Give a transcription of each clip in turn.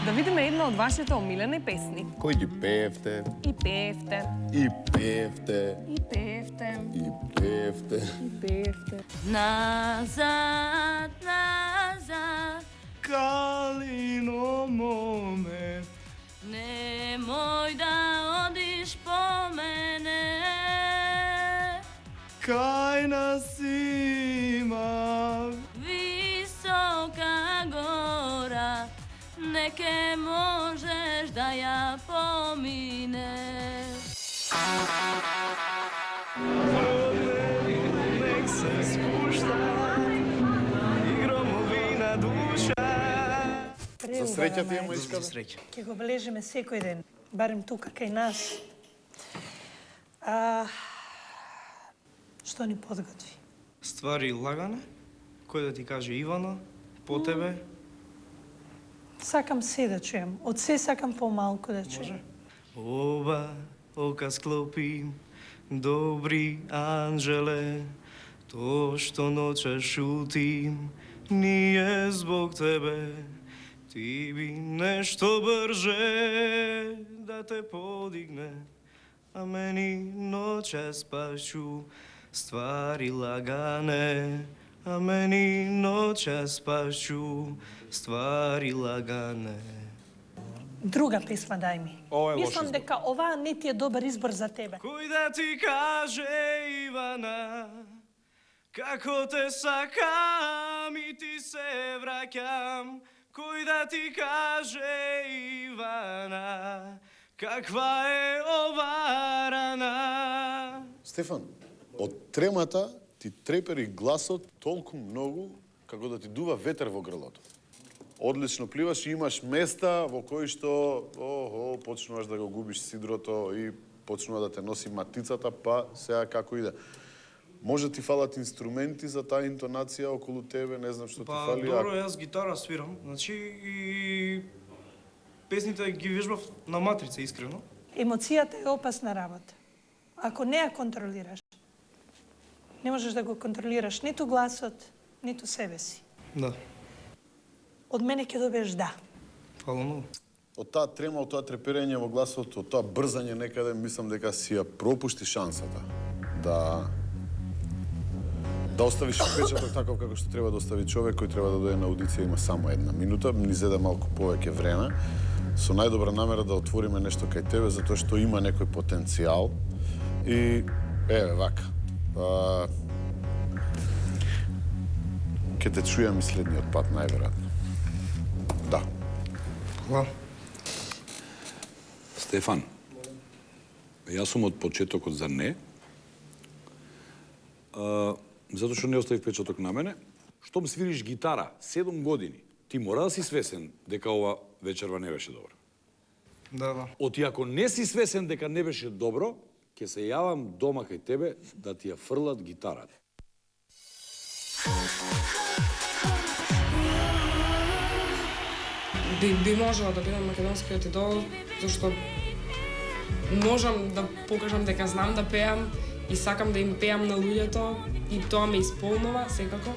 Да видиме една од вашите омилени песни. Кои ги пеевте? И пеевте. И пеевте. И пеевте. И пеевте. И пеевте. Назад, назад, Калино моме, немој да одиш по мене. кај нас има Висока гора, не ке можеш да ја поминеш. нек се спушта и громови на душа. За среќа ти е мојската? За среќа. Ќе го бележиме секој ден, барем тука кај нас. Што ни подготви? Ствари лагане, кој да ти каже Ивана, по тебе. Сакам се да чуjem. Од се сакам помалку да чуjem. Оба ока склопим, добри анжеле, то што ноќа шутим, ние због тебе. Ти би нешто брже да те подигне, а мени ноќа спашу ствари лагане, а мени ноќа спашу ствари лагане. Друга песма дај ми. Ова е лош Мислам избор. дека оваа не ти е добар избор за тебе. Кој да ти каже, Ивана, како те сакам и ти се враќам. Кој да ти каже, Ивана, каква е ова рана. Стефан, од тремата ти трепери гласот толку многу како да ти дува ветер во грлото. Одлично пливаш и имаш места во кои што почнуваш да го губиш сидрото и почнува да те носи матицата, па сега како иде. Може ти фалат инструменти за таа интонација околу тебе, не знам што ти Па, фали. добро, јас гитара свирам, значи и песните ги вежбав на матрица, искрено. Емоцијата е опасна работа. Ако не ја контролираш, не можеш да го контролираш ниту гласот, ниту себе си. Да, Од мене ќе добиеш да. фала многу. Од таа трема, од тоа треперење во гласот, од тоа брзање некаде, мислам дека си ја пропушти шансата да оставиш впечаток таков како што треба да остави човек кој треба да дојде на аудиција, има само една минута, ни зеде малку повеќе време, со најдобра намера да отвориме нешто кај тебе, затоа што има некој потенцијал. И, еве, вака. Ке те чујам и следниот пат, најверојатно. Да. Фала. Стефан, јас сум од почетокот за не, затоа што не остави впечаток на мене. Штом свириш гитара 7 години, ти мора да си свесен дека ова вечерва не беше добро. Да. Оти ако не си свесен дека не беше добро, ќе се јавам дома кај тебе да ти ја фрлат гитарата. Би можела да бидам македонскиот идол, зашто можам да покажам дека знам да пеам и сакам да им пеам на луѓето и тоа ме исполнува секако.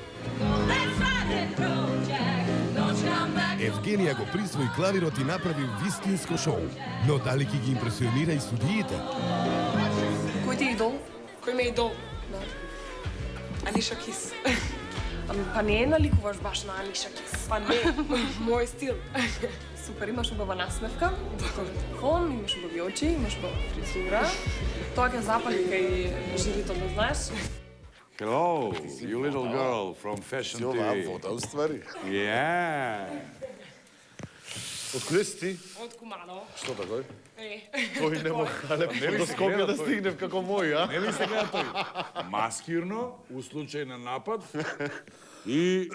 Евгенија го присвои клавирот и направи вистинско шоу. Но дали ќе ги импресионира и судиите? Кој ти е идол? Кој ме е идол? Да. Алиша Кис. Па не наликуваш баш на Алиша Кис. Па не, мој стил. Супер, имаш убава насмевка, тон, имаш убави очи, имаш убава фризура. Тоа ќе запали кај жирито, да знаеш. Hello, you little girl from Fashion Си оваа вода, уствари. Yeah. Од куде си ти? Од Куманово. Што такој? Тој Тој нема халеп, до Скопје да стигнев како мој, а? Не ли се гледа тој? Маскирно, у случај на напад, и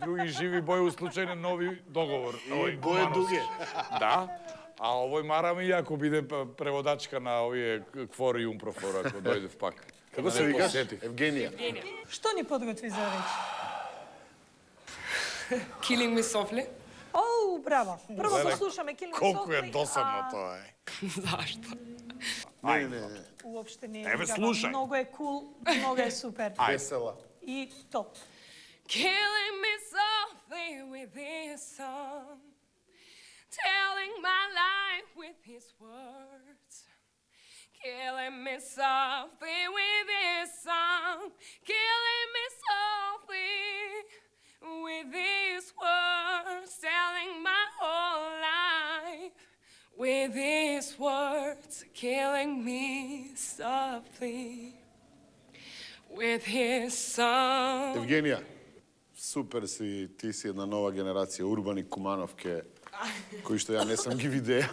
други живи бои у случај на нови договор. Овој бој дуге. Да. А овој мараме и ако биде преводачка на овие квор и умпрофор, ако дојде в пак. Како се викаш? Евгенија. Што ни подготви за вечер? Killing Me Softly. Оу, браво. Прво го слушаме Killing Me Колку е Softly, досадно тоа е. Зашто? Не. Уопште не е. Еве, играва. слушај. Многу е кул, многу е супер. Весела. И топ. Killing me softly with this song. softly with his song, killing me softly with these words, telling my whole life. With his words, killing me softly with his song. Евгенија, супер си, ти си една нова генерација, урбани кумановке, кои што ја не сам ги видеа.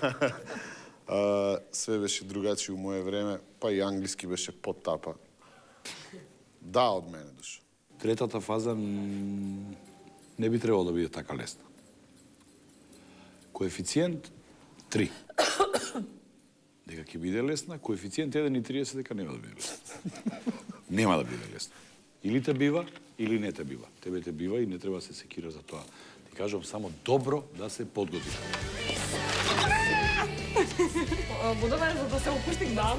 Све беше другачи у моје време, па и англиски беше поттапа. Да, од мене душа. Третата фаза не би требало да биде така лесна. Коефициент 3. Дека ќе биде лесна, коефициент 1,30 дека нема да биде лесна. Нема да биде лесна. Или те бива, или не те бива. Тебе те бива и не треба да се секира за тоа. Ти кажам само добро да се подготви. Будове, за да се опустих, да.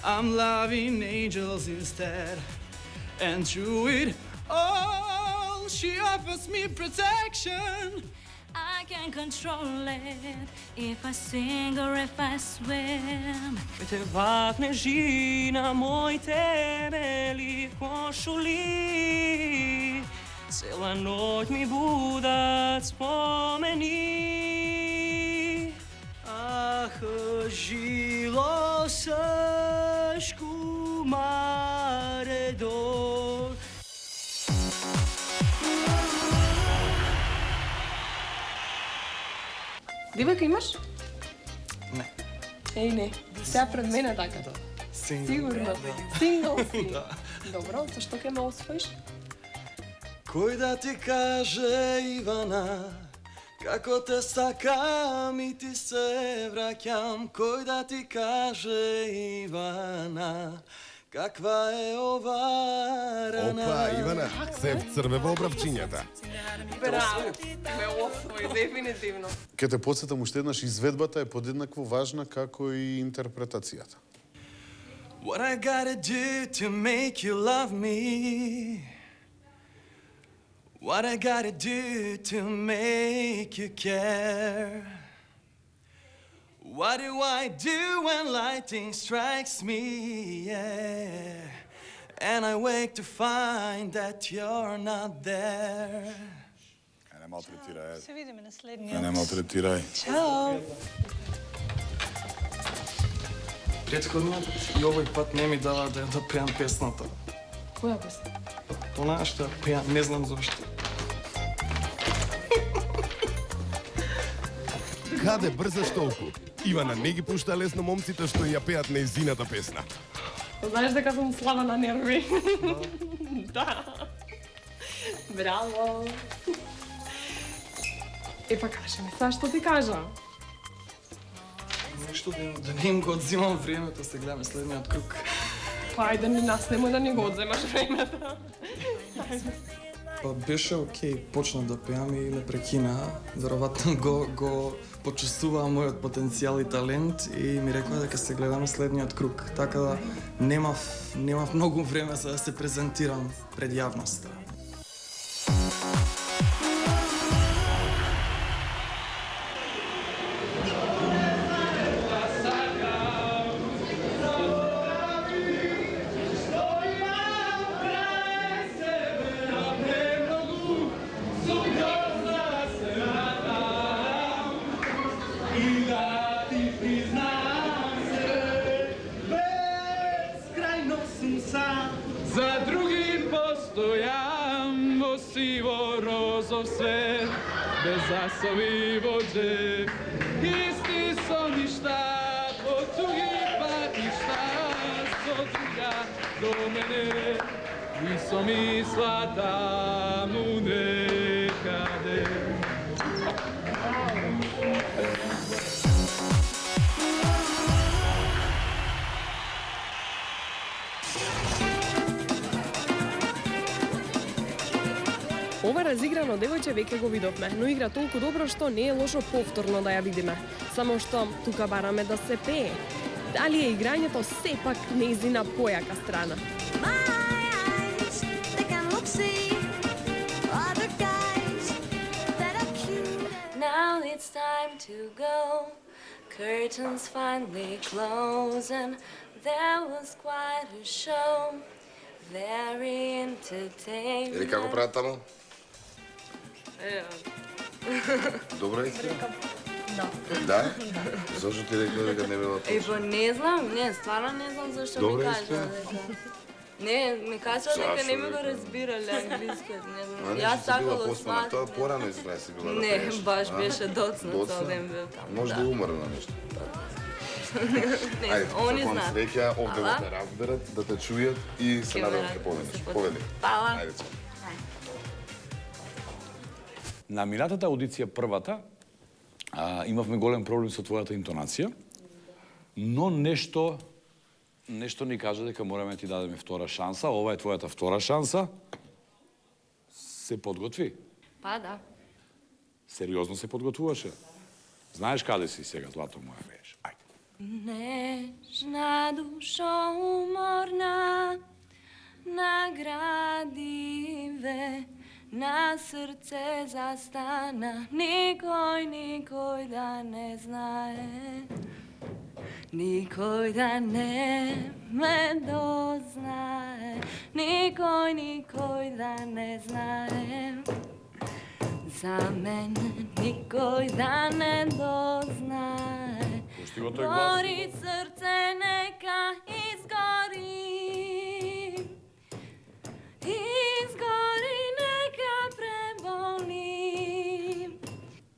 I'm loving angels instead, and through it all, she offers me protection. I can control it if I sing or if I swim. Te vakneš na moj temelji košuli, cela noć mi budat spomeni. Ah, žilo sašku maredor. Девојка имаш? Не. Еј, не. Сега пред мене така. Сигурно. Сингл си. Добро, то што ќе ме освоиш? Кој да ти каже, Ивана, како те сакам и ти се враќам. Кој да ти каже, Ивана, каква е ова рана. Опа, Ивана, се вцрве во обравчињата. Браво. Ме освои, дефинитивно. Ке те подсетам уште еднаш, изведбата е подеднакво важна како и интерпретацијата. What I gotta do to make you love me? What I gotta do to make you care? What do I do when lightning strikes me? Yeah. And I wake to find that you're not there. Не малтретирај. Се видиме на следниот. Не малтретирај. Чао! Претходно и овој пат не ми дава да пеам песната. Која песна? Она што пеам, не знам зошто. Каде брзаш толку? Ивана не ги пушта лесно момците што ја пеат нејзината песна. Знаеш дека сум слаба на нерви. Да. Браво. Па кажи ми, сега што ти кажа? Нешто да не им го одзимам времето, се гледаме следниот круг. Па ајде ни нас, немој да ни го одземаш времето. Па беше окей, почна да пеам и ме прекина. Веројатно го почувствуваа мојот потенцијал и талент и ми рекоа дека се гледаме следниот круг. Така да немав многу време за да се презентирам пред јавноста. За други постојам во сиво розов свет, без засови во джеп. Исти соништа, по туги патишта, со друга до мене, и со мисла таму некаде. Ова разиграно девојче веќе го видовме, но игра толку добро што не е лошо повторно да ја видиме. Само што тука бараме да се пее. Дали е играњето сепак нејзина појака страна? My eyes, they can it's time to go. Curtains finally close and there was quite a show. Very entertaining. Или како прават тамо? Добро е ти? Да? Зошто ти рекла дека не била точно? Па не знам, стварно не знам зашто ми кажа дека. Не, ми кажа дека не ми го разбирале англискиот, не знам. Јас сакала сватам. Тоа порано изгледа си била да пееш. Не, баш беше доцна цел ден бил таму. Може да умрна нешто. Не, они знаат. Среќа, овде да те разберат, да те чујат и се надевам ке победиш. Победи. Фала. Ајде, цо. На минатата аудиција првата имавме голем проблем со твојата интонација, но нешто ни кажа дека мораме да ти дадеме втора шанса. Ова е твојата втора шанса. Се подготви? Па да. Сериозно се подготвуваше? Знаеш каде си сега, злато моја пееш? Ајде. Нежна душо уморна, наградиве, на срце застана, никој да не знае, никој да не ме дознае, никој да не знае, за мене никој да не дознае. Гори срце нека изгори, изгори нека преболи.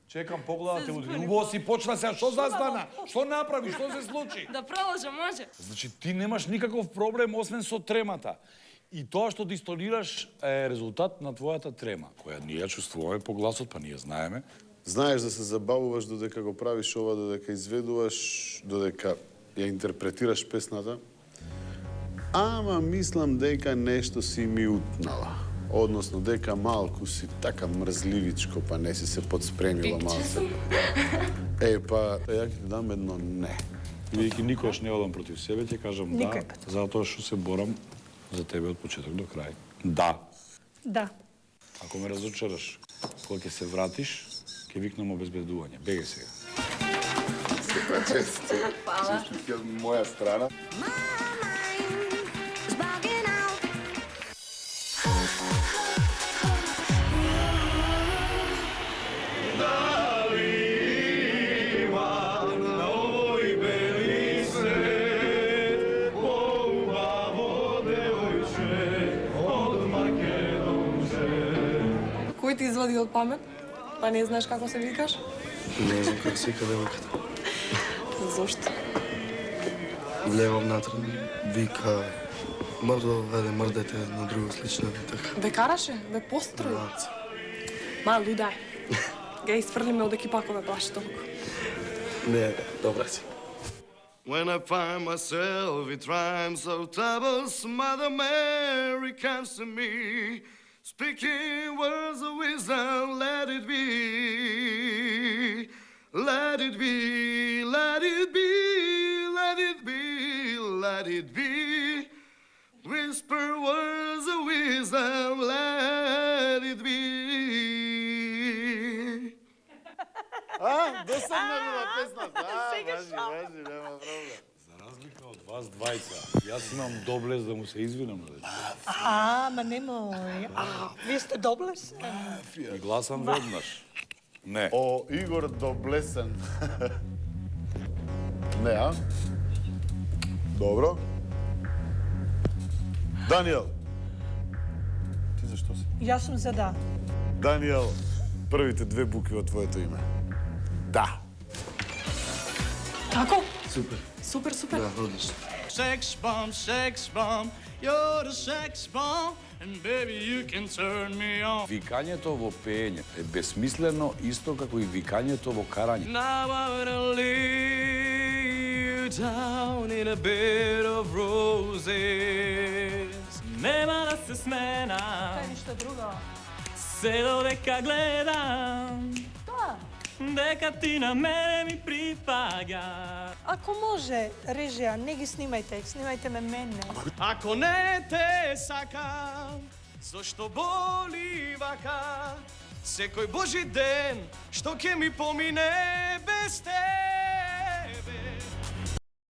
Чекам погледате те удри. Убаво си почна сега, што застана? Што направи? Што се случи? Да продолжам, може? Значи ти немаш никаков проблем освен со тремата. И тоа што дистонираш е резултат на твојата трема, која ние чувствуваме по гласот, па ние знаеме. Знаеш да се забавуваш додека го правиш ова, додека изведуваш, додека ја интерпретираш песната. Ама мислам дека нешто си ми утнала. Односно дека малку си така мрзливичко, па не си се подспремила малце. Па ја ќе ти дам едно не. Бидејќи никогаш не одам против себе, ќе кажам да, затоа што се борам за тебе од почеток до крај. Да. Да. Ако ме разочараш, кога ќе се вратиш, ќе викнам обезбедување. Бегај сега. Секоја чест. Фала. Честитки од моја страна. Кој ти извади од памет? Па не знаеш како се викаш? Не знам како се вика девојката. Зошто? Влевам натран, вика мрдо, ајде мрдете на друго слично и така. Ве караше? Ве построи? Малце. Ма, лудај. Га изфрлиме од екипакове плаши толку. Не, добра си. When I find myself in times of troubles, Mother Mary comes to me, speaking words of wisdom, let it be, let it be, let it be, let it be, let it be. Whisper words of wisdom, let it be. Досадна била песната. Важи, нема проблем. За разлика од вас двајца, јас имам доблес да му се извинам на дечко. Ма немој. Вие сте доблес? И гласам веднаш. Не. О, Игор Доблесен. Не, а? Добро. Даниел. Ти зашто си? Јас сум за да. Даниел, првите две букви од твоето име. Да. Како? Супер. Супер, супер. Да, одлично. Sex bomb, you're the sex bomb, and baby you can turn me on. Викањето во пеење е бесмислено исто како и викањето во карање. Now I wanna lay you down in a bed of roses. Нема да се сменам, Тоа е ништо друго. се додека гледам, Тоа. дека ти на мене ми припаѓа. Ако може, режија, не ги снимајте, снимајте ме мене. Ако не те сакам, зошто боли вака? Секој Божи ден, што ќе ми помине без те.